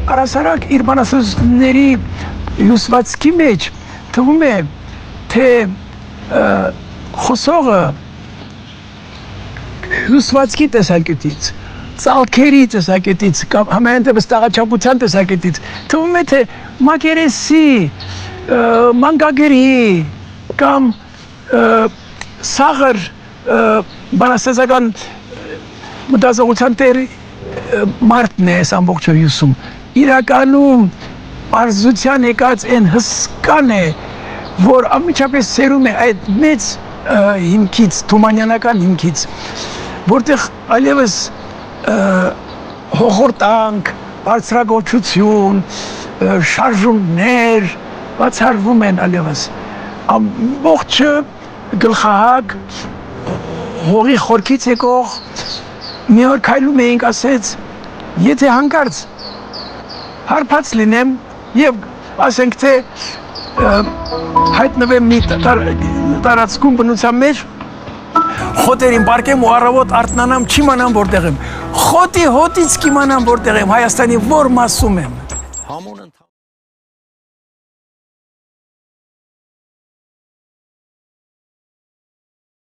առասարակ իր բանասիրությունների հյուսվածքի մեջ թվում է, թե խոսողը հյուսվածքի տեսակետից, ծալքերի տեսակետից, կամ համենայն դեպս տաղաչափության տեսակետից, թվում է, թե մակերեսի, մանկագերի կամ սաղր բանաստեղծական մտածողության տեր մարդն է այս ամբողջ հյուսում։ Իրականում պարզության եկած այն հսկան է, որ անմիջապես սերում է այդ մեծ հիմքից, թումանյանական հիմքից, որտեղ այլևս հոխորտանք, բարձրագործություն, շարժումներ բացառվում են այլևս։ Ամբողջը գլխահակ, հողի խորքից եկող, մի օր քայլում էինք, ասեց, եթե հանկարծ հարբած լինեմ և ասենք թե հայտնվեմ մի տարածքում բնության մեջ, խոտերին պարկեմ ու առավոտ արթնանամ, չիմանամ որտեղ եմ, խոտի հոտից կիմանամ որտեղ եմ, Հայաստանի որ մասում եմ։